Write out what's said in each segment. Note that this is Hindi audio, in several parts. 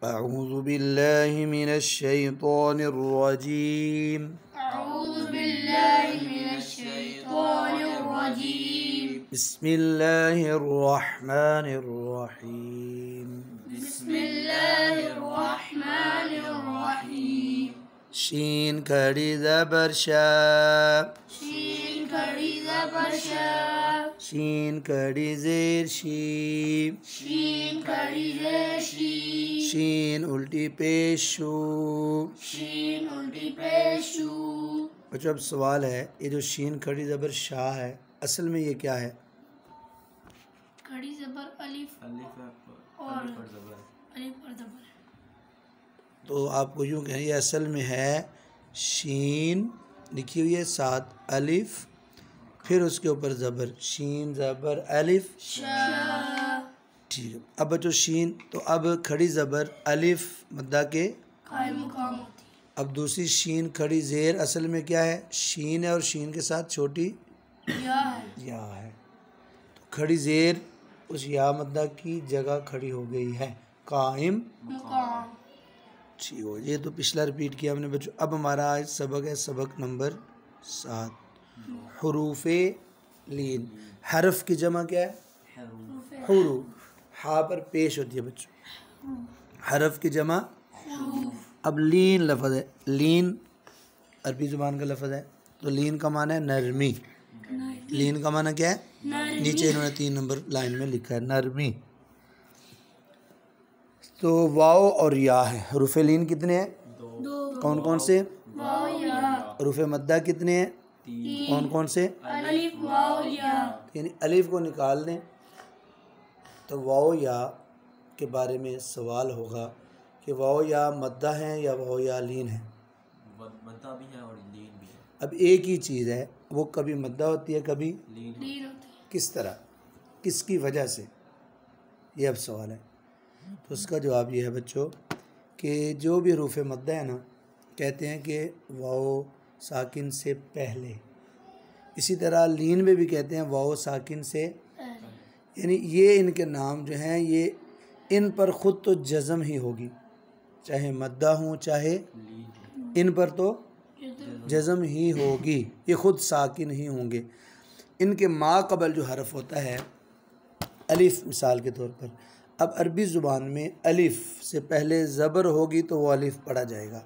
अऊज़ु बिल्लाहि मिनश शैतानिर रजीम। अऊज़ु बिल्लाहि मिनश शैतानिर रजीम। बिस्मिल्लाहिर रहमानिर रहीम। बिस्मिल्लाहिर रहमानिर रहीम। शीन खड़ी ज़बर शा। शीन खड़ी ज़बर शा। शीन खड़ी ज़ेर शी। शीन खड़ी ज़ेर शी। शीन उल्टी पेश शू। शीन उल्टी पेश शू। बच्चों अब सवाल है, ये जो शीन खड़ी ज़बर शाह है असल में ये क्या है? खड़ी ज़बर अलिफ और अलिफ पर ज़बर। तो आपको यूँ कहें ये असल में है शीन लिखी हुई है, साथ अलिफ, फिर उसके ऊपर ज़बर, शीन ज़बर अलिफ शा। ठीक है। अब बच्चों शीन, तो अब खड़ी ज़बर अलिफ मद्दा के कायम मुकाम होती है। अब दूसरी शीन खड़ी ज़ेर असल में क्या है? शीन है और शीन के साथ छोटी या है। या है। तो खड़ी ज़ेर उस या मद्दा की जगह खड़ी हो गई है, कायम मुकाम। ठीक हो। ये तो पिछला रिपीट किया हमने बच्चों। अब हमारा आज सबक है सबक नंबर 7, हुरूफ़े लीन। हरफ की जमा क्या है? हुरूफ। हा पर पेश होती है बच्चों। हरफ की जमा। अब लीन लफ्ज़ है, लीन अरबी ज़ुबान का लफ्ज़ है, तो लीन का माना है नरमी। लीन का माना क्या है? नीचे इन्होंने 3 नंबर लाइन में लिखा है नरमी। तो वाव और या है। हुरूफ़े लीन कितने हैं? दो। कौन कौन से? वाव या। हुरूफ़े मद्दा कितने हैं? कौन कौन से? अलिफ वाव या। यानी अलिफ को निकाल दें तो वाव या के बारे में सवाल होगा कि वाव या मद्दा है या वाव या लीन है। मद्दा भी है और लीन भी है। अब एक ही चीज़ है, वो कभी मद्दा होती है कभी लीन लीन होती है। किस तरह, किसकी वजह से, ये अब सवाल है। तो उसका जवाब ये है बच्चों कि जो भी हुरूफ़ मद्दा है ना, कहते हैं कि वाव साकिन से पहले, इसी तरह लीन में भी कहते हैं वाव साकिन से, यानी ये इनके नाम जो हैं ये इन पर ख़ुद तो जज़म ही होगी, चाहे मद्दा हो चाहे इन पर तो जज़म ही होगी, ये ख़ुद साकिन ही होंगे। इनके मा कबल जो हरफ होता है अलिफ, मिसाल के तौर पर, अब अरबी ज़ुबान में अलिफ से पहले ज़बर होगी तो वो अलिफ पढ़ा जाएगा।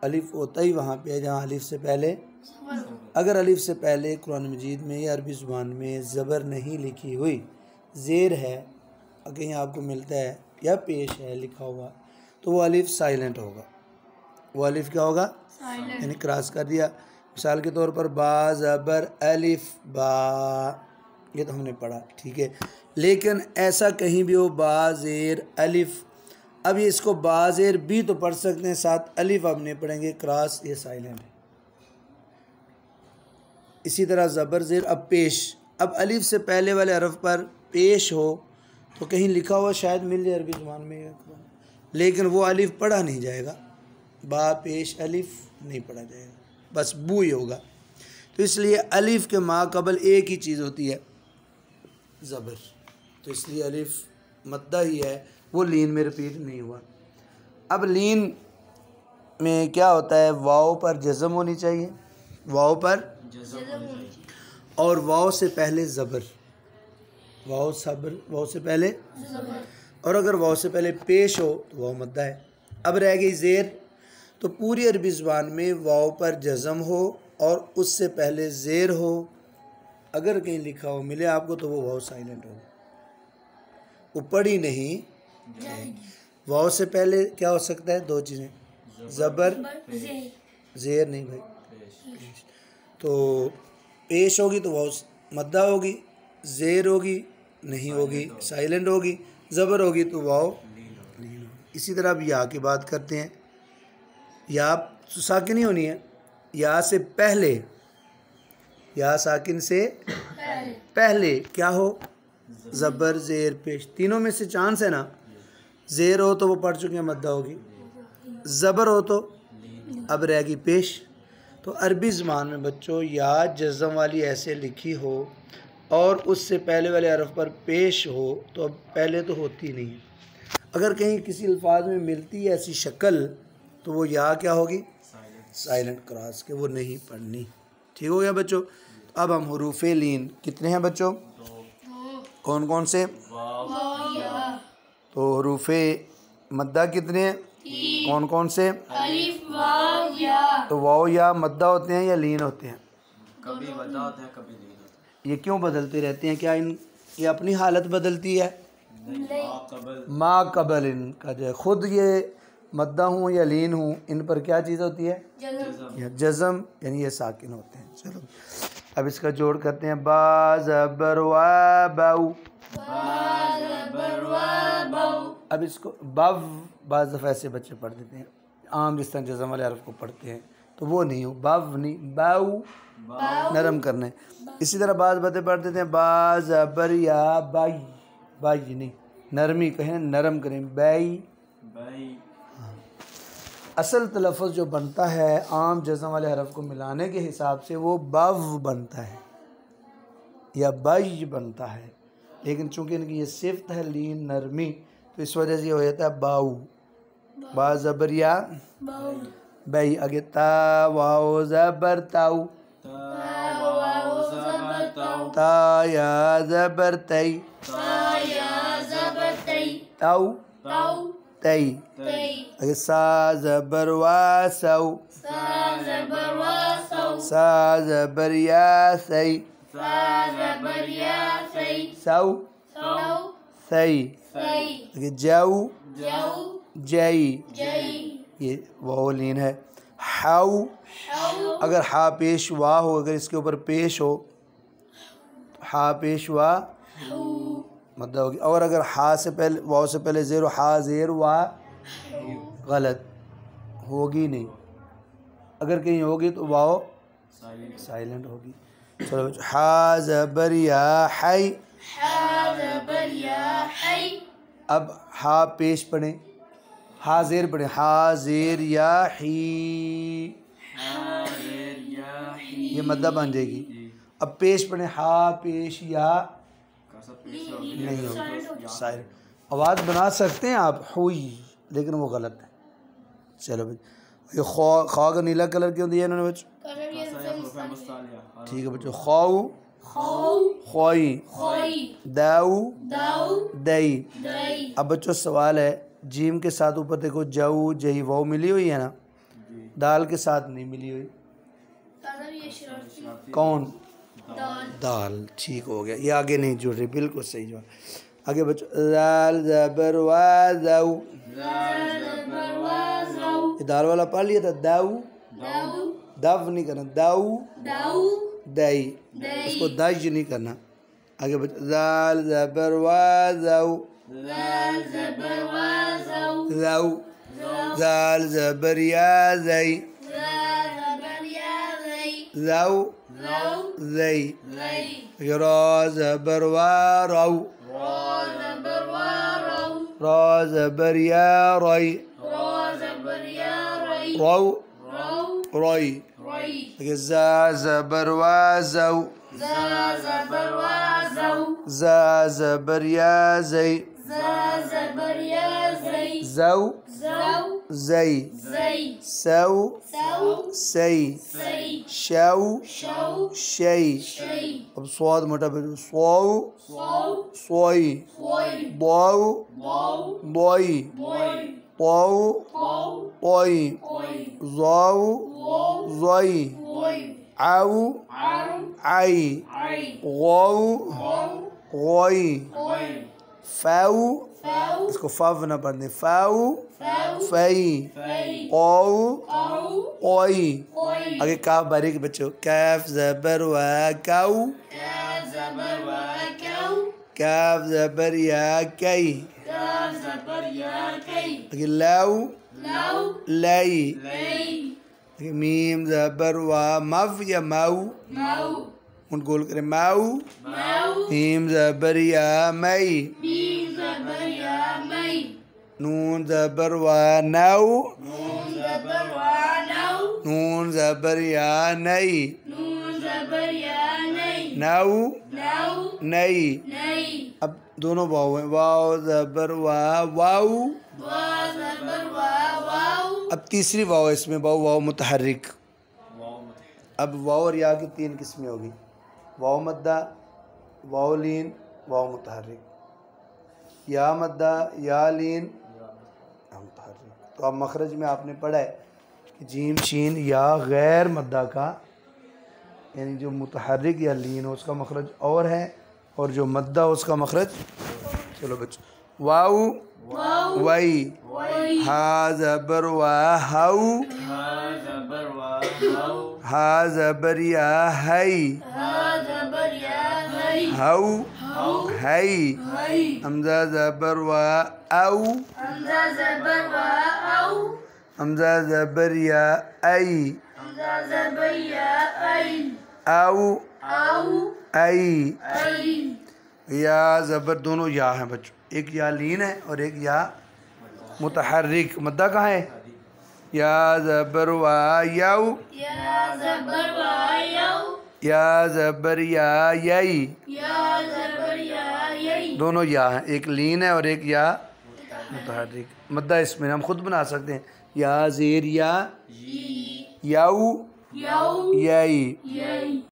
अलिफ होता ही वहाँ पे है जहाँ अलिफ से पहले, अगर अलिफ से पहले कुरान मजीद में या अरबी ज़ुबान में ज़बर नहीं लिखी हुई, ज़ेर है, कहीं आपको मिलता है या पेश है लिखा हुआ, तो वो अलिफ साइलेंट होगा। वो अलिफ क्या होगा? यानी क्रॉस कर दिया। मिसाल के तौर पर बा ज़बर अलिफ बा, ये तो हमने पढ़ा ठीक है। लेकिन ऐसा कहीं भी हो बा ज़ेर अलिफ, अब ये इसको बा ज़ेर भी तो पढ़ सकते हैं, साथ अलिफ अब नहीं पढ़ेंगे, क्रॉस, ये साइलेंट है। इसी तरह ज़बर ज़ेर अब पेश, अब अलिफ से पहले वाले हरफ पर पेश हो तो कहीं लिखा हुआ शायद मिल जाए अरबी ज़ुबान में, लेकिन वो अलिफ पढ़ा नहीं जाएगा, बा पेश अलिफ नहीं पढ़ा जाएगा, बस बू ही होगा। तो इसलिए अलिफ के मा कबल एक ही चीज़ होती है, ज़बर, तो इसलिए अलिफ मद्दा ही है, वो लीन में रिपीट नहीं हुआ। अब लीन में क्या होता है, वाव पर जज़म होनी चाहिए, वाव पर और वाव से पहले ज़बर, वाव सबर, वाव से पहले, और अगर वाव से पहले पेश हो तो वाव मद्दा है। अब रह गई ज़ेर, तो पूरी अरबी ज़ुबान में वाव पर जज़म हो और उससे पहले ज़ेर हो, अगर कहीं लिखा हो मिले आपको तो वो वाव साइलेंट हो, वो पढ़ी नहीं जाएगी। वाव से पहले क्या हो सकता है? 2 चीज़ें, ज़बर, ज़ेर नहीं भाई, तो पेश होगी तो वाव मद्दा होगी, ज़ेर होगी नहीं होगी, साइलेंट होगी, ज़बर होगी तो वाव लीन होगी। इसी तरह अब या की बात करते हैं। या तो साकिन ही होनी है, या से पहले, या साकिन से पहले क्या हो? ज़बर ज़ेर पेश, तीनों में से चांस है ना। ज़ेर हो तो वो पढ़ चुके हैं, मद्दा होगी, ज़बर हो तो अब रहेगी पेश। तो अरबी ज़ुबान में बच्चों या जज़म वाली ऐसे लिखी हो और उससे पहले वाले हरफ पर पेश हो तो अब पहले तो होती नहीं है, अगर कहीं किसी अल्फाज में मिलती है ऐसी शक्ल तो वो या क्या होगी, साइलेंट क्रॉस के, वो नहीं पढ़नी। ठीक हो गया बच्चों। अब हम हरूफ लीन कितने हैं बच्चों, कौन कौन से, तो हरूफ मद्दा कितने हैं, कौन कौन से, अलिफ वाव या। तो वाव या मद्दा होते हैं या लीन होते हैं, कभी मद्दा होता है कभी लीन होता ये क्यों बदलते रहते हैं, क्या इन ये अपनी हालत बदलती है, है। नहीं कबल माँ कबल इनका जो है खुद ये मद्दा हूँ या लीन हूँ इन पर क्या चीज़ होती है, या जज़म, यानी ये साकिन होते हैं। चलो अब इसका जोड़ करते हैं, बा ज़बर वा बाऊ। अब इसको बव बाज़ दफ़ा ऐसे बच्चे पढ़ देते हैं आम जिस तरह जज़म वाले हरफ को पढ़ते हैं, तो वो नहीं हो, बव नहीं, बाऊ नरम करना है। इसी तरह बाज़ बातें पढ़ देते हैं, बा ज़बर या बाई, बाई नहीं, नरमी कहें, नरम करें, बाई। भाई असल तलफ़ुज़ जो बनता है आम जज़म वाले हरफ को मिलाने के हिसाब से वो बव बनता है या बज बनता है, लेकिन चूंकि इनकी ये सिफ्त है लीन नरमी, तो इस वजह से ये हो जाता है बाऊ, बा ज़बर या बाई। आगे ता वाओ ज़बर ताऊ, ता या ज़बर तई, ताऊ तई। आगे सा ज़बर वा सऊ, सा ज़बर या सई, सऊ सई। आगे जाऊ जई, ये वाव लीन है। हाउ, अगर हा पेश वा हो, अगर इसके ऊपर पेश हो, हा पेश वा मद्दा होगी, और अगर हा से पहले वाव से पहले ज़ेर, हा ज़ेर वा, गलत होगी नहीं, अगर कहीं होगी तो वाव साइलेंट होगी। चलो बच्चों, हा ज़बर या हाई, अब हा पेश पढ़ें, हा ज़ेर पढ़ें, हा ज़ेर या ही, ये मद्दा बन जाएगी। अब पेश पढ़ें, हा पेश या नहीं होगी, साइलेंट। आवाज़ बना सकते हैं आप हुई, लेकिन वो गलत है। चलो भाई, ये खा का नीला कलर क्यों दिया इन्होंने बच्चों, ठीक है बच्चों, खाऊ खोई, दाऊ दई। अब बच्चों सवाल है, जीम के साथ ऊपर देखो जाऊ जही वाव मिली हुई है ना, दाल के साथ नहीं मिली हुई, कौन, दाल। ठीक हो गया, ये आगे नहीं जुड़ रही, बिल्कुल सही जवाब। आगे बच्चों, दाल ज़बर वा दाऊ, ये दाल वाला पढ़ लिया था, दाऊ दव नहीं करना, दाऊ दई, इसको दज नहीं करना। आगे बच्चों, दाल ज़बर वा दाऊ, दाऊ, दाल ज़बर या दई, दाऊ दई। रा ज़बर वा राऊ, रा ज़बर या रई, राऊ रई। ज़ा ज़बर वा ज़ऊ, ज़ा ज़बर या ज़ई, ज़ऊ ज़ई, सऊ सई, शऊ शई। अब स्वाद मोटा पे, स्वाऊ सोई, बाऊ बोई, पाऊ पोई, ज़ाऊ ज़ोई, आऊ आई, गौ गोई, फ़ाऊ, इसको फ़ाव ना पढ़ने, फ़ाऊ फ़ई, औ ओई। आगे काफ बारीक बच्चों, कैफ ज़बर वा काऊ, काफ ज़बर या कई। आगे लाऊ लाई। आगे मीम ज़बर वा मव या माऊ, उन गोल करें, माऊ। मीम ज़बर या मई, नून ज़बर वा नाऊ, नून ज़बर या नई, नाऊ नई। अब दोनों वाव हैं, वाव ज़बर वाह वाऊ। वा ज़बर वा वाऊ। अब तीसरी वाव है इसमें, वाव वाव मुतहर्रिक। वाव मत अब वाव और या की तीन किस्में होगी, वाव मद्दा, वाव लीन, वाव मुतहर्रिक, या मद्दा, या लीन, या मुतहर्रिक। तो अब मखरज में आपने पढ़ा है कि जीम शीन या गैर मद्दा का, यानी जो मुतहर्रिक या लीन हो उसका मखरज और है, और जो मद्दा हो उसका मखरज। चलो बच्चों, वाऊ वाई, हा ज़बर वा हाउ, हा ज़बर वा हाउ। हा ज़बर या हई, हा ज़बर या हई। हाउ हई, हमज़ा ज़बर वा आउ, हमज़ा ज़बर वा आऊ। हमज़ा ज़बर या आई, हमज़ा ज़बर या आई। आउ आऊ आई। आई। या ज़बर दोनों या हैं बच्चों, एक या लीन है और एक या मुतहर्रिक। मद्दा कहाँ है? या ज़बर वा याऊ, या ज़बर वा याऊ। या ज़बर या यई, या ज़बर या यई। दोनों या हैं, एक लीन है और एक या मुतहर्रिक। मद्दा इसमें हम खुद बना सकते हैं, या ज़ेर या, याऊ याऊ यई। यई।